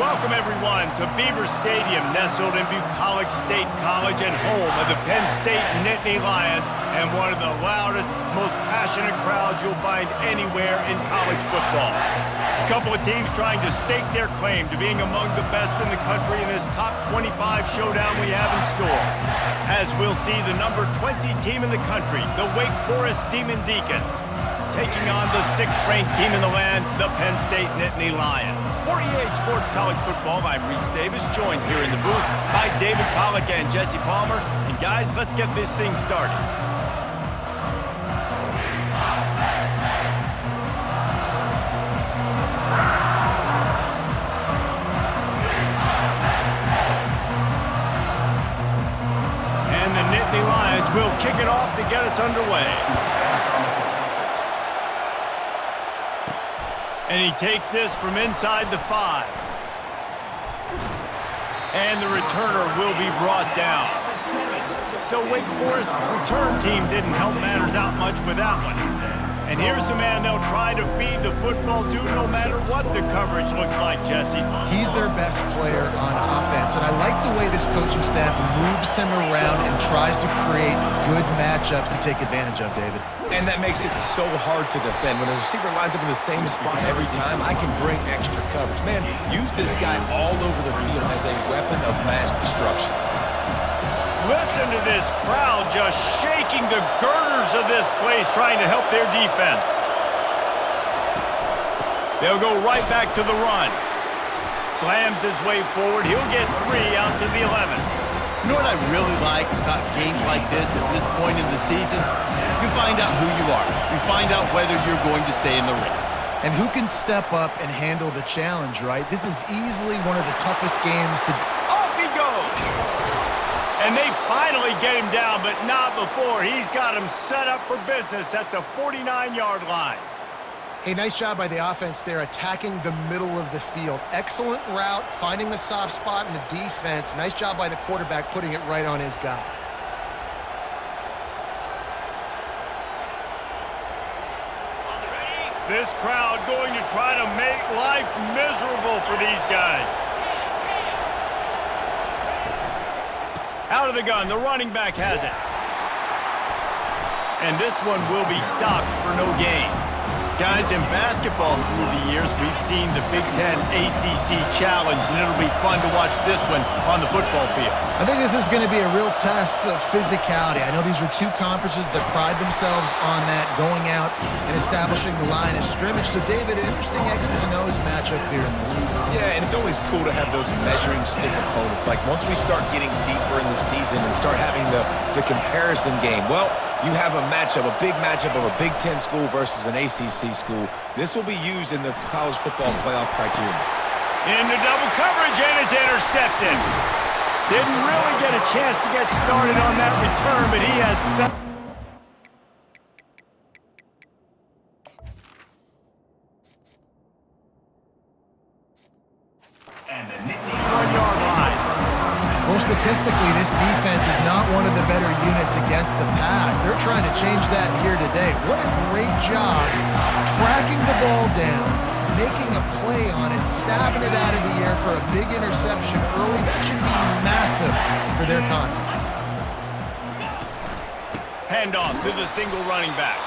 Welcome, everyone, to Beaver Stadium, nestled in Bucolic State College and home of the Penn State Nittany Lions, and one of the loudest, most passionate crowds you'll find anywhere in college football. A couple of teams trying to stake their claim to being among the best in the country in this top 25 showdown we have in store. As we'll see the number 20 team in the country, the Wake Forest Demon Deacons, taking on the 6th-ranked team in the land, the Penn State Nittany Lions. For EA Sports College Football, I'm Reese Davis, joined here in the booth by David Pollack and Jesse Palmer. And guys, let's get this thing started. And the Nittany Lions will kick it off to get us underway. And he takes this from inside the 5. And the returner will be brought down. So Wake Forest's return team didn't help matters out much with that one. And here's the man they'll try to feed the football to no matter what the coverage looks like, Jesse. He's their best player on offense, and I like the way this coaching staff moves him around and tries to create good matchups to take advantage of, David. And that makes it so hard to defend. When a receiver lines up in the same spot every time, I can bring extra coverage. Man, use this guy all over the field as a weapon of mass destruction. Listen to this crowd just shaking the girders of this place trying to help their defense. They'll go right back to the run. Slams his way forward. He'll get 3 out to the 11. You know what I really like about games like this at this point in the season? You find out who you are. You find out whether you're going to stay in the race. And who can step up and handle the challenge, right? This is easily one of the toughest games to... Off he goes! And they finally get him down, but not before. He's got him set up for business at the 49-yard line. Hey, nice job by the offense there, attacking the middle of the field. Excellent route, finding the soft spot in the defense. Nice job by the quarterback putting it right on his guy. This crowd going to try to make life miserable for these guys. Out of the gun, the running back has it. And this one will be stopped for no gain. Guys, in basketball through the years, we've seen the Big Ten ACC Challenge, and it'll be fun to watch this one on the football field. I think this is going to be a real test of physicality. I know these are two conferences that pride themselves on that, going out and establishing the line of scrimmage. So, David, interesting X's and O's matchup here in this one. Yeah, and it's always cool to have those measuring stick opponents. Like, once we start getting deeper in the season and start having the comparison game, well, you have a matchup, a big matchup of a Big Ten school versus an ACC school. This will be used in the college football playoff criteria. Into double coverage, and it's intercepted. Didn't really get a chance to get started on that return, but he has set. And the 1-yard line. Well, statistically, this defense is not one of the better units against the pass. They're trying to change that here today. What a great job tracking the ball down, making a play on it, stabbing it out of the air for a big interception early. That should be massive for their confidence. Handoff to the single running back.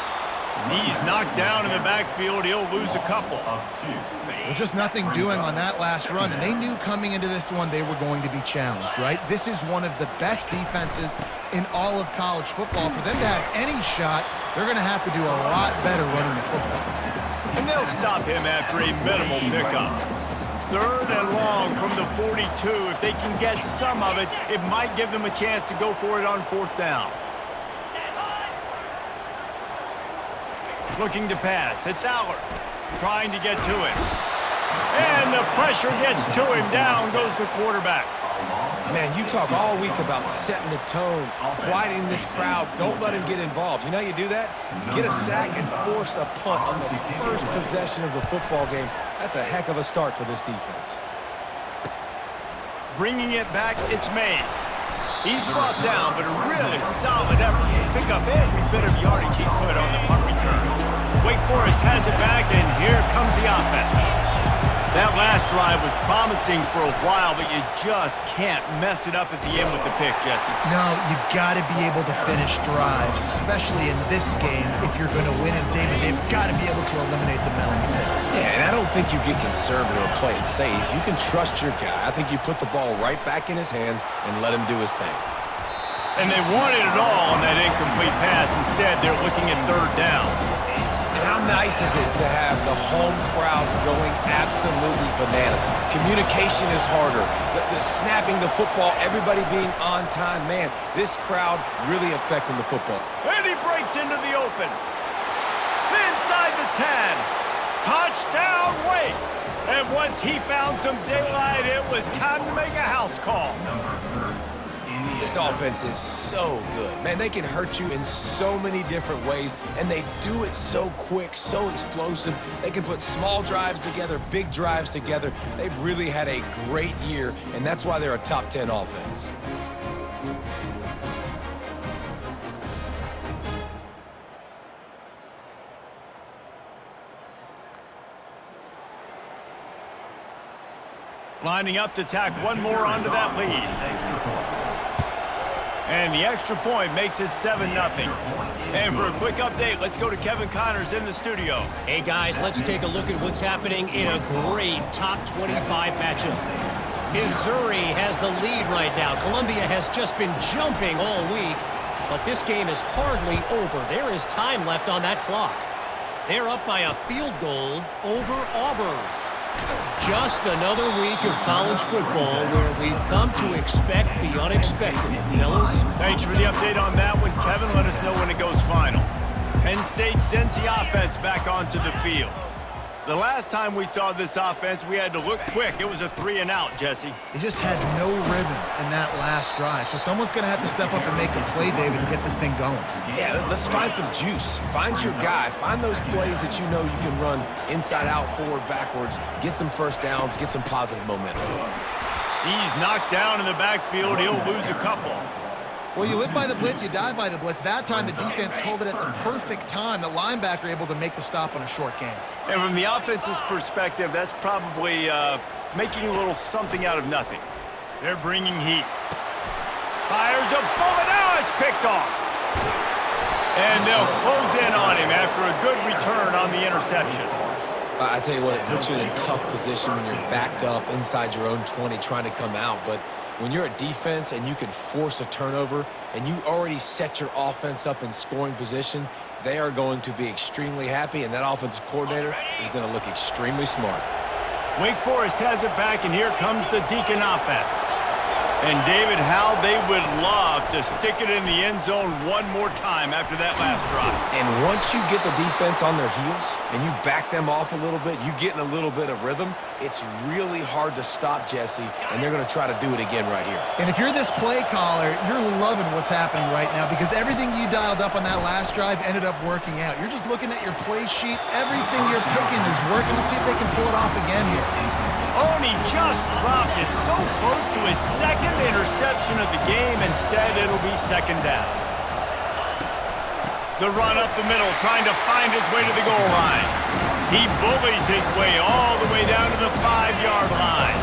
He's knocked down in the backfield. He'll lose a couple. Well, just nothing doing on that last run, and they knew coming into this one they were going to be challenged, right? This is one of the best defenses in all of college football. For them to have any shot, they're going to have to do a lot better running the football. And they'll stop him after a minimal pickup. 3rd and long from the 42. If they can get some of it, it might give them a chance to go for it on 4th down. Looking to pass. It's Aller trying to get to it. And the pressure gets to him. Down goes the quarterback. Man, you talk all week about setting the tone, quieting this crowd. Don't let him get involved. You know how you do that? Get a sack and force a punt on the first possession of the football game. That's a heck of a start for this defense. Bringing it back, it's Mays. He's brought down, but a really solid effort to pick up every bit of yardage he could on the punt return. Wake Forest has it back, and here comes the offense. That last drive was promising for a while, but you just can't mess it up at the end with the pick, Jesse. No, you got to be able to finish drives, especially in this game. If you're going to win it, David, they've got to be able to eliminate the mental mistakes. Yeah, and I don't think you get conservative or play it safe. You can trust your guy. I think you put the ball right back in his hands and let him do his thing. And they wanted it all on that incomplete pass. Instead, they're looking at third down. And how nice is it to have the home crowd going absolutely bananas? Communication is harder. The snapping the football, everybody being on time. Man, this crowd really affecting the football. And he breaks into the open. Inside the 10. Touchdown, Wake. And once he found some daylight, it was time to make a house call. This offense is so good. Man, they can hurt you in so many different ways, and they do it so quick, so explosive. They can put small drives together, big drives together. They've really had a great year, and that's why they're a top 10 offense. Lining up to tack one more onto that lead. And the extra point makes it 7-0. And for a quick update, let's go to Kevin Connors in the studio. Hey, guys, let's take a look at what's happening in a great top 25 matchup. Missouri has the lead right now. Columbia has just been jumping all week, but this game is hardly over. There is time left on that clock. They're up by a field goal over Auburn. Just another week of college football where we've come to expect the unexpected, fellas. Thanks for the update on that one, Kevin. Let us know when it goes final. Penn State sends the offense back onto the field. The last time we saw this offense, we had to look quick. It was a 3-and-out, Jesse. They just had no rhythm in that last drive. So someone's going to have to step up and make a play, David, and get this thing going. Yeah, let's find some juice. Find your guy. Find those plays that you know you can run inside out, forward, backwards. Get some first downs. Get some positive momentum. He's knocked down in the backfield. He'll lose a couple. Well, you live by the blitz, you die by the blitz. That time, the defense called it at the perfect time. The linebacker able to make the stop on a short game. And from the offense's perspective, that's probably making a little something out of nothing. They're bringing heat. Fires a bullet. Now it's picked off. And they'll close in on him after a good return on the interception. I tell you what, it puts you in a tough position when you're backed up inside your own 20 trying to come out. But when you're a defense and you can force a turnover and you already set your offense up in scoring position, they are going to be extremely happy, and that offensive coordinator is going to look extremely smart. Wake Forest has it back, and here comes the Deacon offense. And David, how they would love to stick it in the end zone one more time after that last drive. And once you get the defense on their heels and you back them off a little bit, you get in a little bit of rhythm, it's really hard to stop, Jesse, and they're going to try to do it again right here. And if you're this play caller, you're loving what's happening right now because everything you dialed up on that last drive ended up working out. You're just looking at your play sheet. Everything you're picking is working. Let's see if they can pull it off again here. Oh, and he just dropped it so close to his second interception of the game. Instead, it'll be second down. The run up the middle, trying to find his way to the goal line. He bullies his way all the way down to the 5-yard line.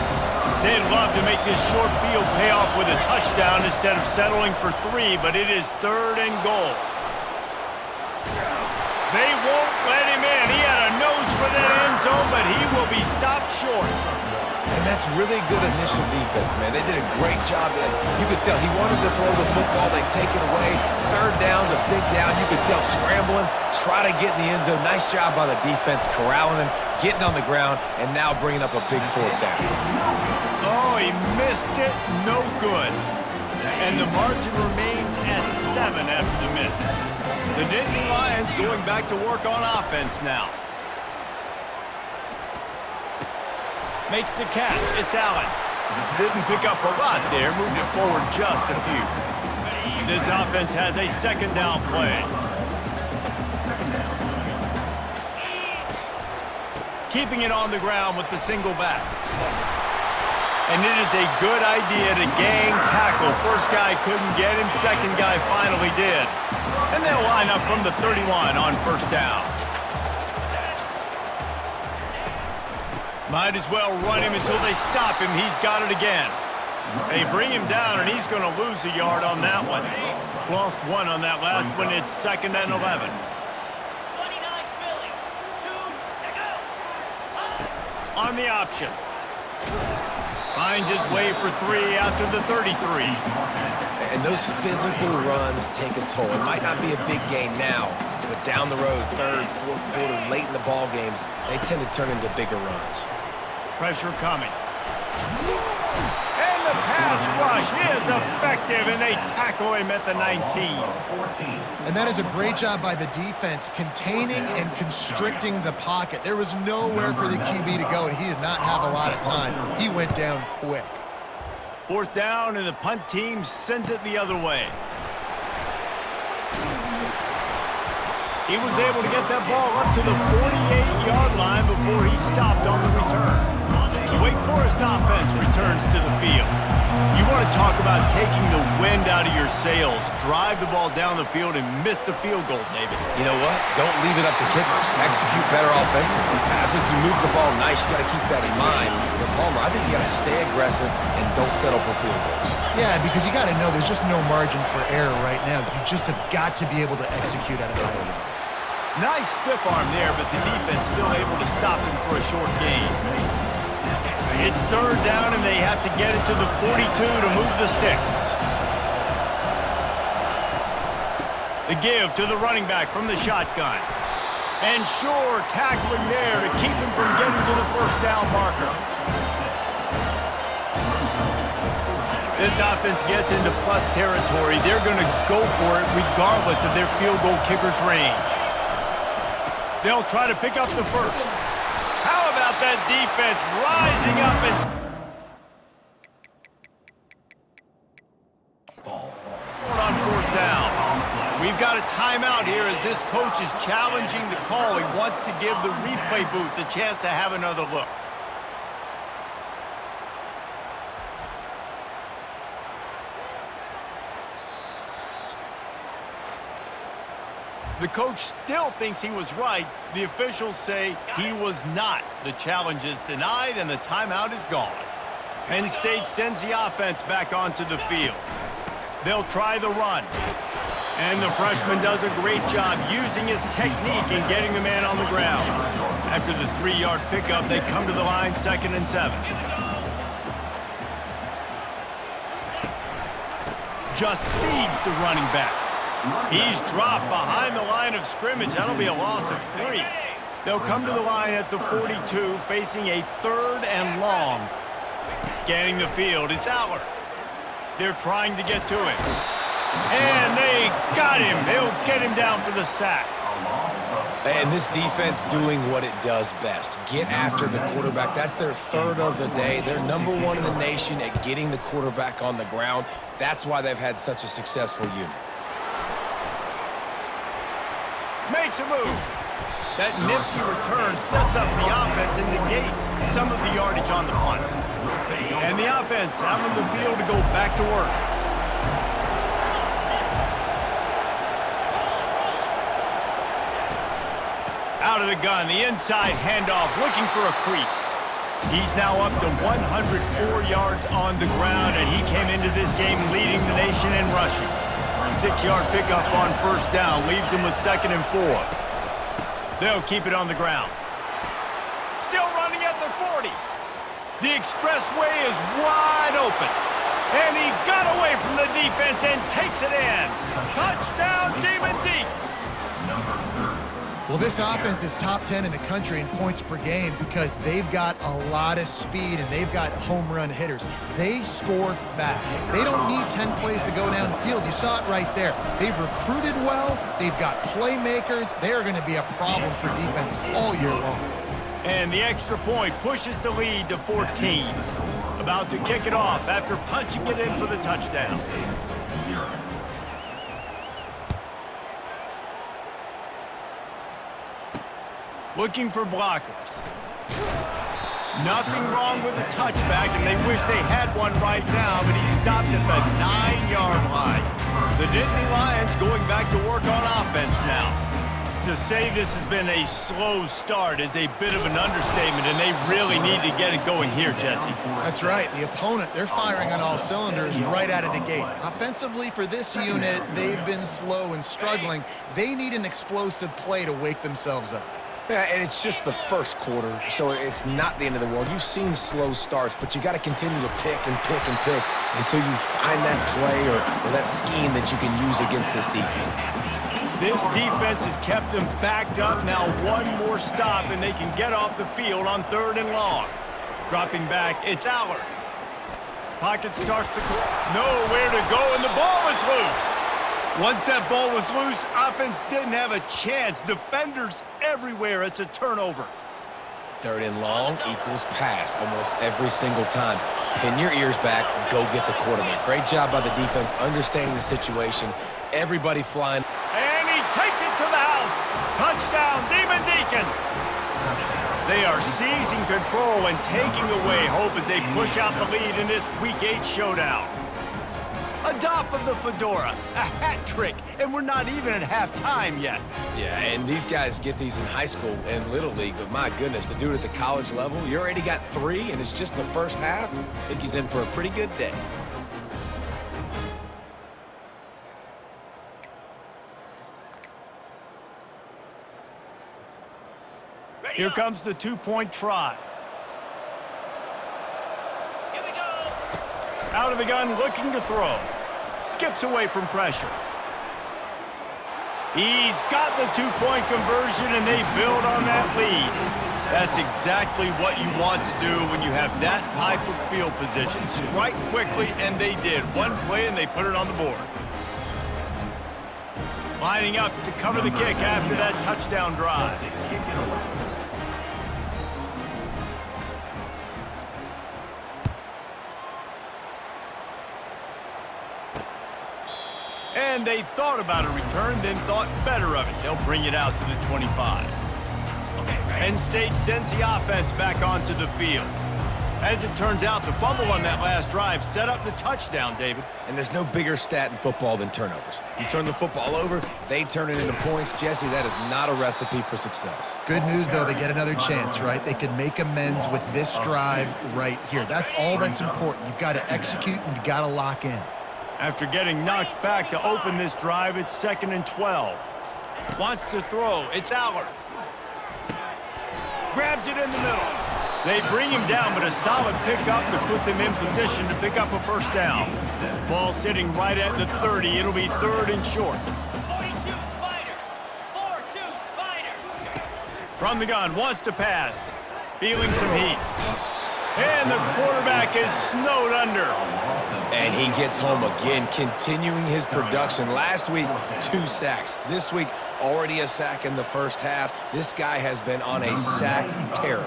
They'd love to make this short field pay off with a touchdown instead of settling for 3, but it is 3rd and goal. They won't let him in. He had a nose for that end zone, but he will be stopped short. And that's really good initial defense, man. They did a great job. You could tell he wanted to throw the football. They take it away. 3rd down's a big down. You could tell scrambling, try to get in the end zone. Nice job by the defense, corralling him, getting on the ground, and now bringing up a big 4th down. Oh, he missed it. No good. And the margin remains at 7 after the miss. The Nittany Lions going back to work on offense now. Makes the catch. It's Allen. Didn't pick up a lot there. Moved it forward just a few. This offense has a 2nd down play. Keeping it on the ground with the single back. And it is a good idea to gang tackle. First guy couldn't get him. Second guy finally did. And they'll line up from the 31 on 1st down. Might as well run him until they stop him. He's got it again. They bring him down, and he's going to lose a yard on that one. Lost one on that last one. It's 2nd and 11. On the option. Finds his way for 3 out to the 33. And those physical runs take a toll. It might not be a big gain now, but down the road, 3rd, 4th quarter, late in the ball games, they tend to turn into bigger runs. Pressure coming. And the pass rush is effective, and they tackle him at the 19. And that is a great job by the defense, containing and constricting the pocket. There was nowhere for the QB to go, and he did not have a lot of time. He went down quick. 4th down, and the punt team sends it the other way. He was able to get that ball up to the 48-yard line before he stopped on the return. The Wake Forest offense returns to the field. You want to talk about taking the wind out of your sails. Drive the ball down the field and miss the field goal, David. You know what? Don't leave it up to kickers. Execute better offensively. I think you move the ball nice. You got to keep that in mind. But Palmer, I think you got to stay aggressive and don't settle for field goals. Yeah, because you got to know there's just no margin for error right now. You just have got to be able to execute at a high level. Nice stiff arm there, but the defense still able to stop him for a short gain. It's 3rd down, and they have to get it to the 42 to move the sticks. The give to the running back from the shotgun. And sure, tackling there to keep him from getting to the 1st down marker. This offense gets into plus territory. They're going to go for it regardless of their field goal kicker's range. They'll try to pick up the 1st. How about that defense rising up and short on 4th down. We've got a timeout here as this coach is challenging the call. He wants to give the replay booth a chance to have another look. The coach still thinks he was right. The officials say he was not. The challenge is denied, and the timeout is gone. Penn State sends the offense back onto the field. They'll try the run. And the freshman does a great job using his technique and getting the man on the ground. After the 3-yard pickup, they come to the line, 2nd and 7. Just feeds the running back. He's dropped behind the line of scrimmage. That'll be a loss of 3. They'll come to the line at the 42, facing a 3rd and long. Scanning the field, it's Aller. They're trying to get to it. And they got him. They'll get him down for the sack. And this defense doing what it does best. Get after the quarterback. That's their 3rd of the day. They're #1 in the nation at getting the quarterback on the ground. That's why they've had such a successful unit. Makes a move. That nifty return sets up the offense and negates some of the yardage on the punt. And the offense out on the field to go back to work. Out of the gun, the inside handoff, looking for a crease. He's now up to 104 yards on the ground, and he came into this game leading the nation in rushing. 6-yard pickup on 1st down, leaves him with 2nd and 4. They'll keep it on the ground. Still running at the 40. The expressway is wide open. And he got away from the defense and takes it in. Touchdown, Demon Deeks. Well, this offense is top 10 in the country in points per game because they've got a lot of speed and they've got home run hitters. They score fast. They don't need 10 plays to go down the field. You saw it right there. They've recruited well. They've got playmakers. They are going to be a problem for defenses all year long. And the extra point pushes the lead to 14. About to kick it off after punching it in for the touchdown. Looking for blockers. Nothing wrong with a touchback, and they wish they had one right now, but he stopped at the 9-yard line. The Nittany Lions going back to work on offense now. To say this has been a slow start is a bit of an understatement, and they really need to get it going here, Jesse. That's right. The opponent, they're firing on all cylinders right out of the gate. Offensively, for this unit, they've been slow and struggling. They need an explosive play to wake themselves up. Yeah, and it's just the first quarter, so it's not the end of the world. You've seen slow starts, but you got to continue to pick and pick and pick until you find that play or that scheme that you can use against this defense. This defense has kept them backed up. Now one more stop, and they can get off the field on 3rd and long. Dropping back, it's Aller. Pocket starts to nowhere to go, and the ball is loose. Once that ball was loose, offense didn't have a chance. Defenders everywhere. It's a turnover. 3rd and long equals pass almost every single time. Pin your ears back, go get the quarterback. Great job by the defense understanding the situation. Everybody flying. And he takes it to the house. Touchdown, Demon Deacons. They are seizing control and taking away hope as they push out the lead in this Week 8 showdown. A doff of the fedora, a hat trick, and we're not even at halftime yet. Yeah, and these guys get these in high school and Little League, but my goodness, to do it at the college level, you already got 3, and it's just the first half. I think he's in for a pretty good day. Here comes the 2-point try. Here we go. Out of the gun, looking to throw. Skips away from pressure. He's got the 2-point conversion, and they build on that lead. That's exactly what you want to do when you have that type of field position. Strike quickly, and they did. One play, and they put it on the board. Lining up to cover the kick after that touchdown drive. And they thought about a return, then thought better of it. They'll bring it out to the 25. Penn State sends the offense back onto the field. As it turns out, the fumble on that last drive set up the touchdown, David. And there's no bigger stat in football than turnovers. You turn the football over, they turn it into points. Jesse, that is not a recipe for success. Good news, though, they get another chance, right? They can make amends with this drive right here. That's all that's important. You've got to execute, and you've got to lock in. After getting knocked back to open this drive, it's 2nd and 12. Wants to throw. It's Aller. Grabs it in the middle. They bring him down, but a solid pickup to put them in position to pick up a first down. Ball sitting right at the 30. It'll be 3rd and short. 42 Spider. 4-2 Spider. From the gun, wants to pass. Feeling some heat. And the quarterback is snowed under. And he gets home again, continuing his production. Last week, 2 sacks. This week, already a sack in the first half. This guy has been on a sack terror.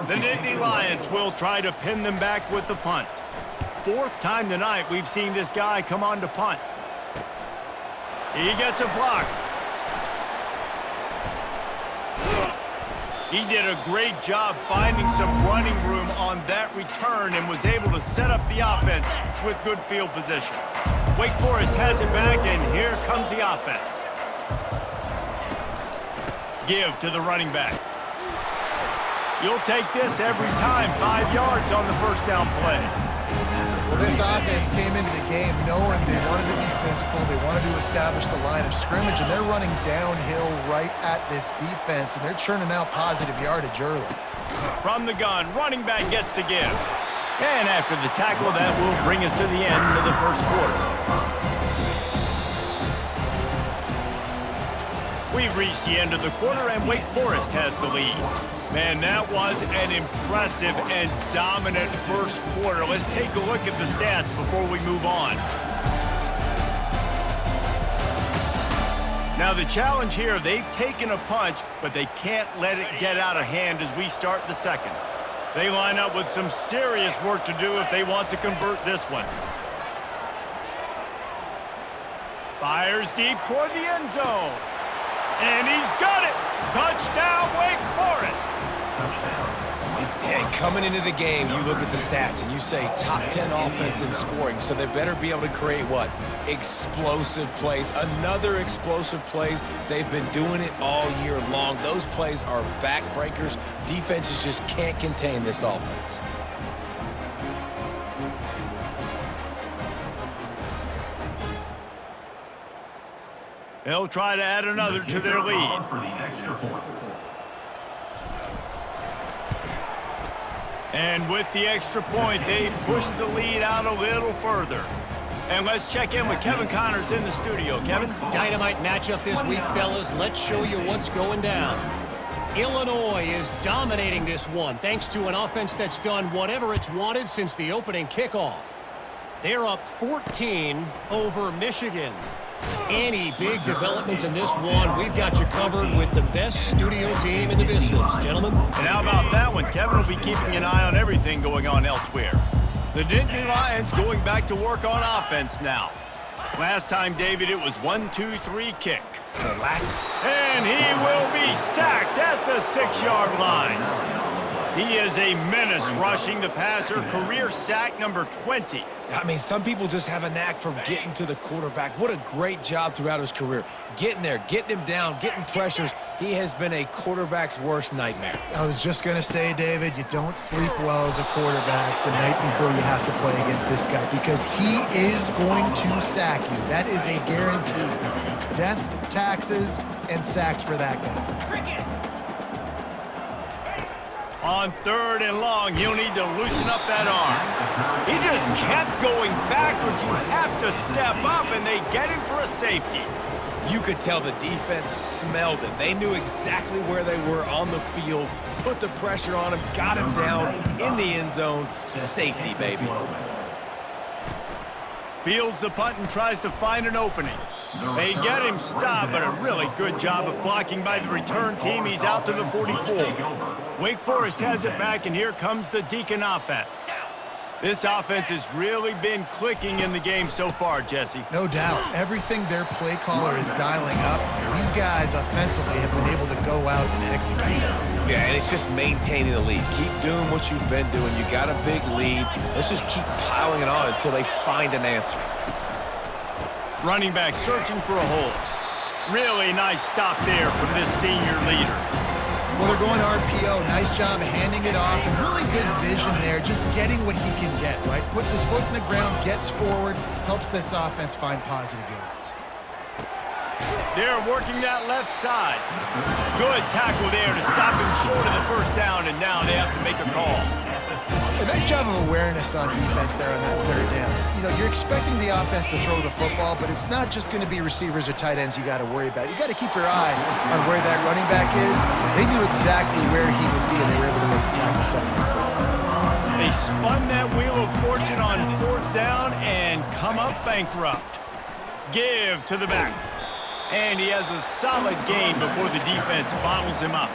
The Nittany Lions will try to pin them back with the punt. 4th time tonight we've seen this guy come on to punt. He gets a block. He did a great job finding some running room on that return and was able to set up the offense with good field position. Wake Forest has it back, and here comes the offense. Give to the running back. You'll take this every time. 5 yards on the first down play. Well, this offense came into the game knowing they wanted to be physical, they wanted to establish the line of scrimmage, and they're running downhill right at this defense, and they're churning out positive yardage early. From the gun, running back gets to give. And after the tackle, that will bring us to the end of the first quarter. We've reached the end of the quarter, and Wake Forest has the lead. Man, that was an impressive and dominant first quarter. Let's take a look at the stats before we move on. Now, the challenge here, they've taken a punch, but they can't let it get out of hand as we start the second. They line up with some serious work to do if they want to convert this one. Fires deep toward the end zone. And he's got it! Touchdown, Wake Forest! Hey, coming into the game, you look at the stats and you say top 10 offense in scoring, so they better be able to create what? Explosive plays. Another explosive plays. They've been doing it all year long. Those plays are backbreakers. Defenses just can't contain this offense. They'll try to add another to their lead. And with the extra point, they push the lead out a little further. And let's check in with Kevin Connors in the studio. Kevin? Dynamite matchup this week, fellas. Let's show you what's going down. Illinois is dominating this one thanks to an offense that's done whatever it's wanted since the opening kickoff. They're up 14 over Michigan. Any big developments in this one, we've got you covered with the best studio team in the business, gentlemen. And how about that one? Kevin will be keeping an eye on everything going on elsewhere. The Nittany Lions going back to work on offense now. Last time, David, it was 1-2-3 kick. And he will be sacked at the 6-yard line. He is a menace rushing the passer, career sack number 20. I mean, some people just have a knack for getting to the quarterback. What a great job throughout his career. Getting there, getting him down, getting pressures. He has been a quarterback's worst nightmare. I was just going to say, David, you don't sleep well as a quarterback the night before you have to play against this guy because he is going to sack you. That is a guarantee. Death, taxes, and sacks for that guy. On 3rd and long, he'll need to loosen up that arm. He just kept going backwards. You have to step up, and they get him for a safety. You could tell the defense smelled it. They knew exactly where they were on the field, put the pressure on him, got him down in the end zone. Safety, baby. Fields the punt and tries to find an opening. They get him stopped, but a really good job of blocking by the return team. He's out to the 44. Wake Forest has it back, and here comes the Deacon offense. This offense has really been clicking in the game so far, Jesse. No doubt. Everything their play caller is dialing up, these guys offensively have been able to go out and execute. Yeah, and it's just maintaining the lead. Keep doing what you've been doing. You got a big lead. Let's just keep piling it on until they find an answer. Running back searching for a hole. Really nice stop there from this senior leader. Well, they're going RPO. Nice job handing it off. And really good vision there, just getting what he can get, right? Puts his foot in the ground, gets forward, helps this offense find positive yards. They're working that left side. Good tackle there to stop him short of the first down, and now they have to make a call. A nice job of awareness on defense there on that 3rd down. You know, you're expecting the offense to throw the football, but it's not just going to be receivers or tight ends you got to worry about. You got to keep your eye on where that running back is. They knew exactly where he would be, and they were able to make the tackle 7-4. They spun that wheel of fortune on 4th down and come up bankrupt. Give to the back. And he has a solid gain before the defense bottles him up.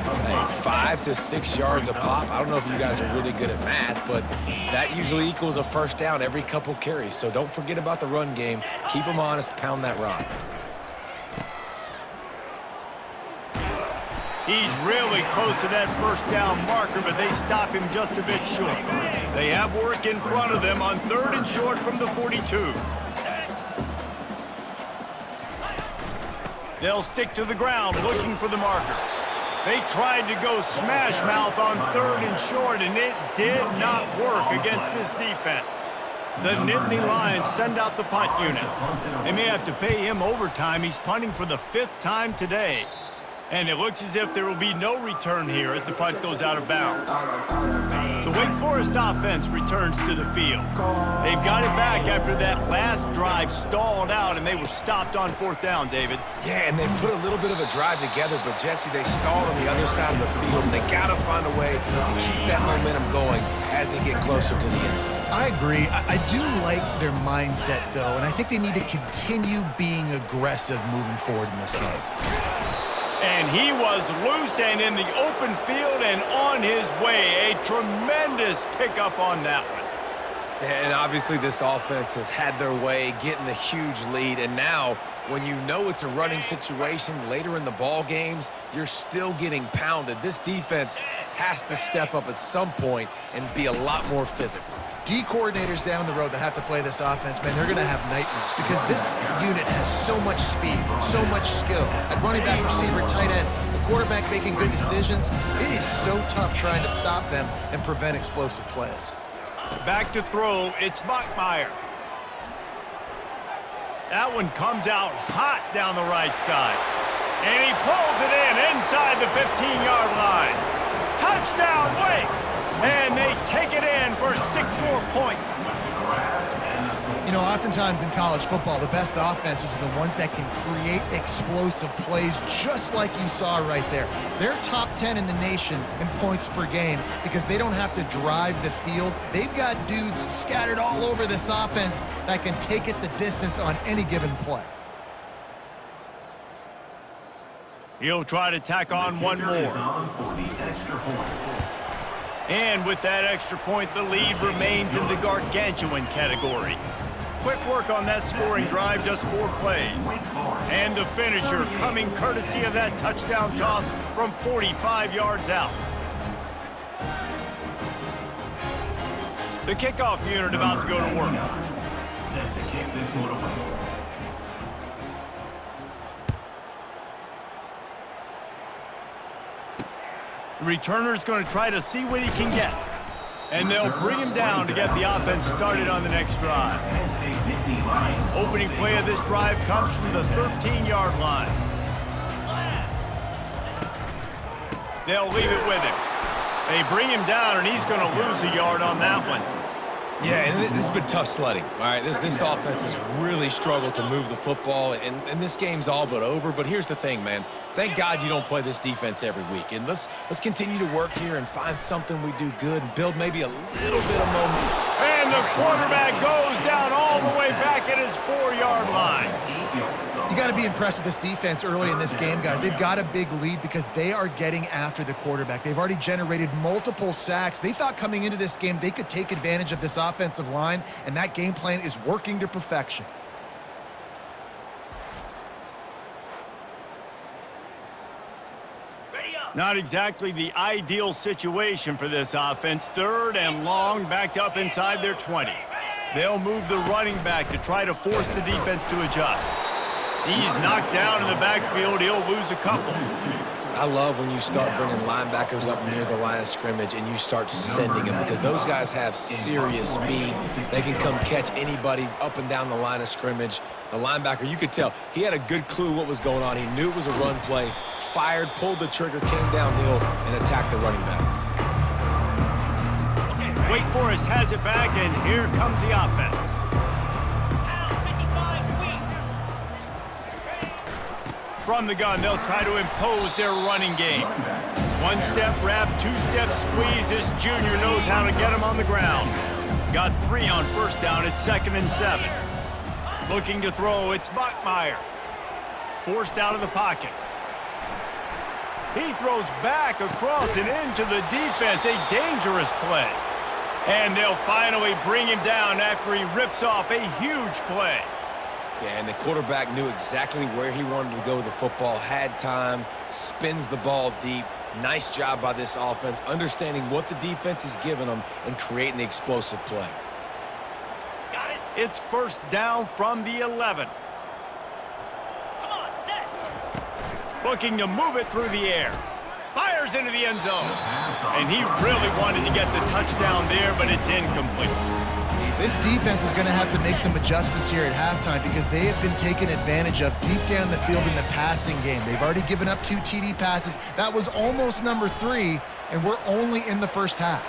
Hey, 5 to 6 yards a pop. I don't know if you guys are really good at math, but that usually equals a first down every couple carries. So don't forget about the run game. Keep them honest, pound that rock. He's really close to that first down marker, but they stop him just a bit short. They have work in front of them on 3rd and short from the 42. They'll stick to the ground looking for the marker. They tried to go smash mouth on 3rd and short, and it did not work against this defense. The Nittany Lions send out the punt unit. They may have to pay him overtime. He's punting for the 5th time today. And it looks as if there will be no return here as the punt goes out of bounds. The Wake Forest offense returns to the field. They've got it back after that last drive stalled out, and they were stopped on 4th down, David. Yeah, and they put a little bit of a drive together, but Jesse, they stalled on the other side of the field, and they got to find a way to keep that momentum going as they get closer to the end zone. I agree. I do like their mindset, though, and I think they need to continue being aggressive moving forward in this game. And he was loose and in the open field and on his way. A tremendous pickup on that one. And obviously this offense has had their way, getting the huge lead. And now, when you know it's a running situation later in the ball games, you're still getting pounded. This defense has to step up at some point and be a lot more physical. D coordinators down the road that have to play this offense, man, they're going to have nightmares because this unit has so much speed and so much skill. At running back, receiver, tight end, the quarterback making good decisions, it is so tough trying to stop them and prevent explosive plays. Back to throw, it's Bachmeier. That one comes out hot down the right side. And he pulls it in inside the 15-yard line. Touchdown, Wake! And they take it in for 6 more points. You know, oftentimes in college football, the best offenses are the ones that can create explosive plays just like you saw right there. They're top 10 in the nation in points per game because they don't have to drive the field. They've got dudes scattered all over this offense that can take it the distance on any given play. He'll try to tack on one more. And with that extra point, the lead remains in the gargantuan category. Quick work on that scoring drive, just 4 plays. And the finisher coming courtesy of that touchdown toss from 45 yards out. The kickoff unit about to go to work. Set to kick this one away. The returner's going to try to see what he can get. And they'll bring him down to get the offense started on the next drive. Opening play of this drive comes from the 13-yard line. They'll leave it with him. They bring him down, and he's going to lose a yard on that one. Yeah, and this has been tough sledding. All right, this offense has really struggled to move the football, and this game's all but over. But here's the thing, man. Thank God you don't play this defense every week. And let's continue to work here and find something we do good and build maybe a little bit of momentum. And the quarterback goes down all the way back at his 4-yard line. You got to be impressed with this defense early in this game, guys. They've got a big lead because they are getting after the quarterback. They've already generated multiple sacks. They thought coming into this game they could take advantage of this offensive line, and that game plan is working to perfection. Not exactly the ideal situation for this offense. 3rd and long, backed up inside their 20. They'll move the running back to try to force the defense to adjust. He's knocked down in the backfield. He'll lose a couple. I love when you start bringing linebackers up near the line of scrimmage and you start sending them because those guys have serious speed. They can come catch anybody up and down the line of scrimmage. The linebacker, you could tell, he had a good clue what was going on. He knew it was a run play, fired, pulled the trigger, came downhill, and attacked the running back. Wake Forest has it back, and here comes the offense. From the gun, they'll try to impose their running game. 1-step wrap, 2-step squeeze. This junior knows how to get him on the ground. Got 3 on 1st down. It's 2nd and 7. Looking to throw, it's Bachmeier. Forced out of the pocket. He throws back across and into the defense. A dangerous play. And they'll finally bring him down after he rips off a huge play. Yeah, and the quarterback knew exactly where he wanted to go with the football, had time, spins the ball deep. Nice job by this offense, understanding what the defense is giving them and creating the explosive play. Got it. It's 1st down from the 11. Come on, set. Looking to move it through the air. Fires into the end zone. And he really wanted to get the touchdown there, but it's incomplete. This defense is going to have to make some adjustments here at halftime because they have been taken advantage of deep down the field in the passing game. They've already given up 2 TD passes. That was almost number 3, and we're only in the first half.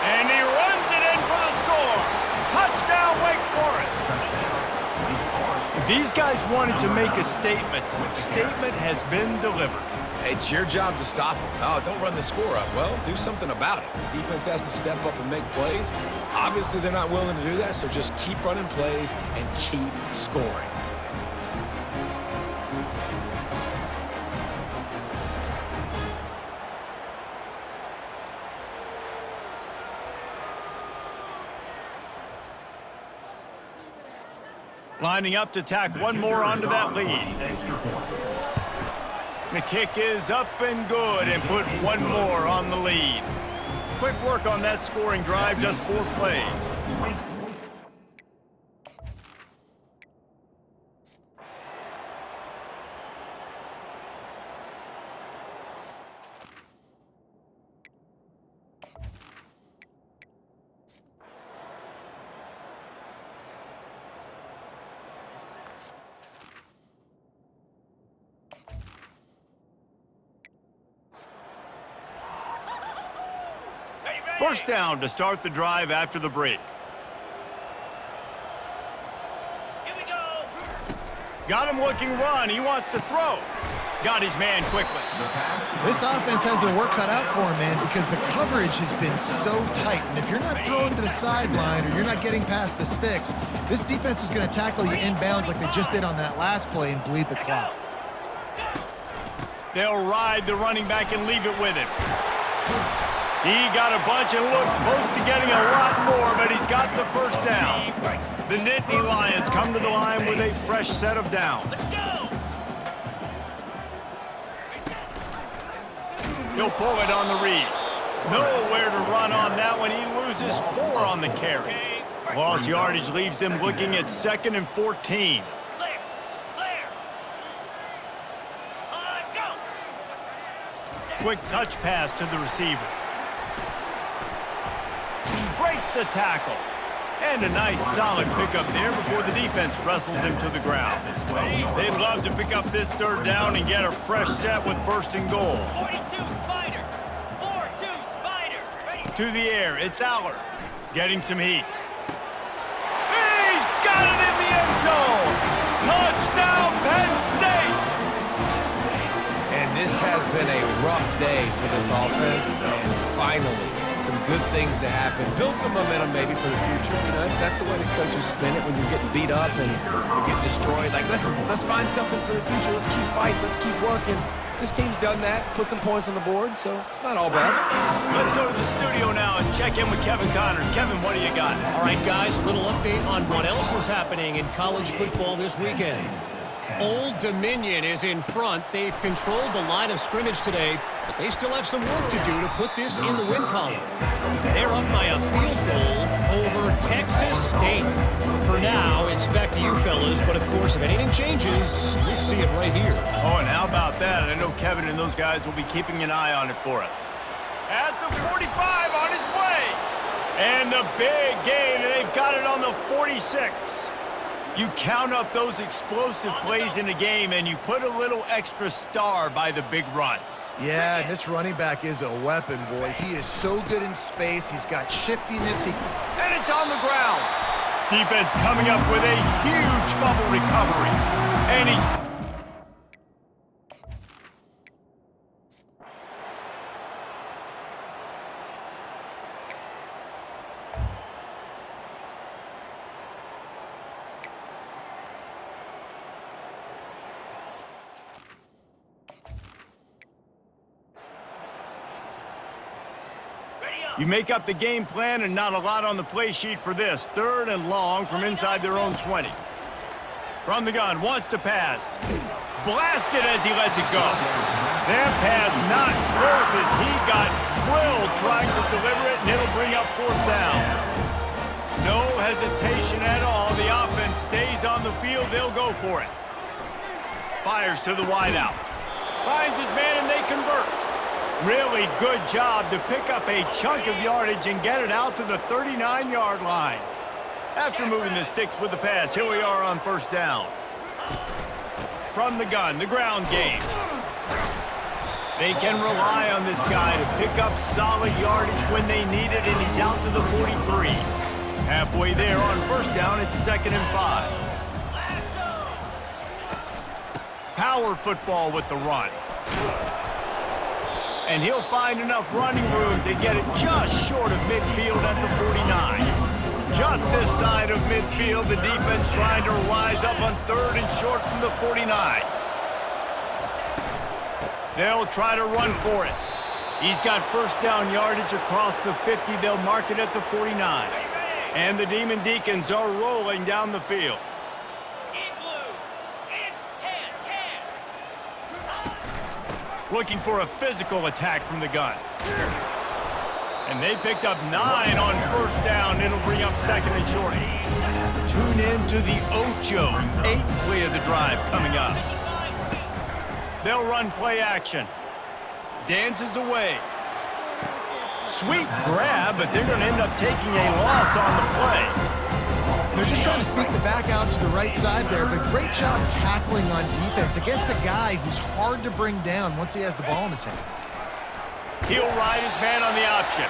And he runs it in for the score. Touchdown, Wake Forest. If these guys wanted to make a statement has been delivered. It's your job to stop them. Oh, don't run the score up. Well, do something about it. The defense has to step up and make plays. Obviously, they're not willing to do that, so just keep running plays and keep scoring. Lining up to tack one more onto that lead. The kick is up and good and put one more on the lead. Quick work on that scoring drive, just 4 plays. First down to start the drive after the break. Here we go. Got him looking run. He wants to throw. Got his man quickly. This offense has their work cut out for him, man, because the coverage has been so tight. And if you're not throwing to the sideline or you're not getting past the sticks, this defense is going to tackle you inbounds like they just did on that last play and bleed the clock. They'll ride the running back and leave it with him. He got a bunch and looked close to getting a lot more, but he's got the first down. The Nittany Lions come to the line with a fresh set of downs. Let's go. He'll pull it on the read. Nowhere to run on that one. He loses 4 on the carry. Lost yardage leaves them looking at 2nd and 14. Clear. Clear. Go. Quick touch pass to the receiver. Breaks the tackle. And a nice solid pickup there before the defense wrestles him to the ground. They'd love to pick up this 3rd down and get a fresh set with 1st and goal. 42 Spider. 4-2 Spider. Ready. To the air, it's Aller getting some heat. He's got it in the end zone! Touchdown, Penn State! And this has been a rough day for this offense, and finally, some good things to happen. Build some momentum maybe for the future. You know, that's the way the coaches spin it when you're getting beat up and you're getting destroyed. Like, let's find something for the future. Let's keep fighting. Let's keep working. This team's done that, put some points on the board, so it's not all bad. Let's go to the studio now and check in with Kevin Connors. Kevin, what do you got? All right, guys, a little update on what else is happening in college football this weekend. Old Dominion is in front. They've controlled the line of scrimmage today, but they still have some work to do to put this in the win column. They're up by a field goal over Texas State. For now, it's back to you fellas, but of course, if anything changes, you'll see it right here. Oh, and how about that? I know Kevin and those guys will be keeping an eye on it for us. At the 45 on its way. And the big gain, and they've got it on the 46. You count up those explosive plays in a game, and you put a little extra star by the big runs. Yeah, and this running back is a weapon, boy. He is so good in space. He's got shiftiness. And it's on the ground. Defense coming up with a huge fumble recovery. And he's... You make up the game plan and not a lot on the play sheet for this. 3rd and long from inside their own 20. From the gun, wants to pass. Blasted as he lets it go. That pass not close as he got drilled trying to deliver it, and it'll bring up 4th down. No hesitation at all. The offense stays on the field. They'll go for it. Fires to the wideout. Finds his man, and they convert. Really good job to pick up a chunk of yardage and get it out to the 39-yard line. After moving the sticks with the pass, here we are on 1st down. From the gun, the ground game. They can rely on this guy to pick up solid yardage when they need it, and he's out to the 43. Halfway there on 1st down, it's 2nd and 5. Power football with the run. And he'll find enough running room to get it just short of midfield at the 49. Just this side of midfield, the defense trying to rise up on 3rd and short from the 49. They'll try to run for it. He's got 1st down yardage across the 50. They'll mark it at the 49. And the Demon Deacons are rolling down the field. looking for a physical attack from the gun. And they picked up 9 on first down. It'll bring up second and short. Tune in to the Ocho. 8th play of the drive coming up. They'll run play action. Dances away. Sweet grab, but they're going to end up taking a loss on the play. They're just trying to sneak the back out to the right side there, but great job tackling on defense against a guy who's hard to bring down once he has the ball in his hand. He'll ride his man on the option.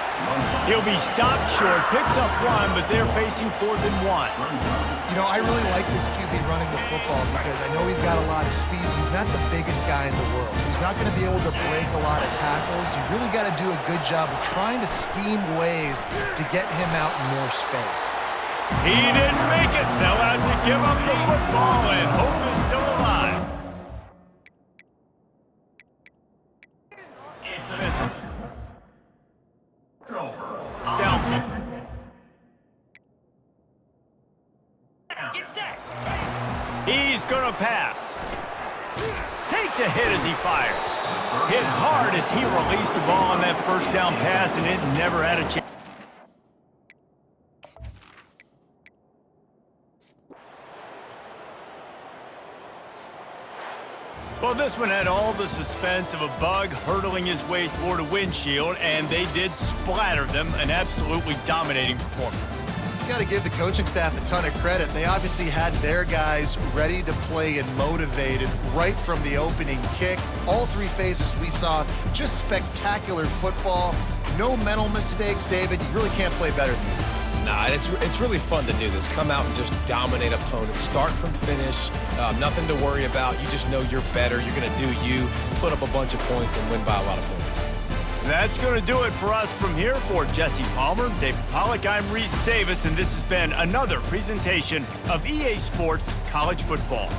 He'll be stopped short, picks up 1, but they're facing 4th and 1. You know, I really like this QB running the football because I know he's got a lot of speed. He's not the biggest guy in the world, so he's not going to be able to break a lot of tackles. You really got to do a good job of trying to scheme ways to get him out in more space. He didn't make it. They'll have to give up the football, and hope is still alive. Get set. He's gonna pass. Takes a hit as he fires. Hit hard as he released the ball on that first down pass, and it never had a chance. Well, this one had all the suspense of a bug hurtling his way toward a windshield, and they did splatter them. An absolutely dominating performance. You got to give the coaching staff a ton of credit. They obviously had their guys ready to play and motivated right from the opening kick. All 3 phases we saw, just spectacular football. No mental mistakes, David. You really can't play better than that. Nah, it's really fun to do this. Come out and just dominate opponents. Start from finish. Nothing to worry about. You just know you're better. You're going to do you, put up a bunch of points, and win by a lot of points. That's going to do it for us from here. For Jesse Palmer, David Pollack, I'm Reese Davis, and this has been another presentation of EA Sports College Football.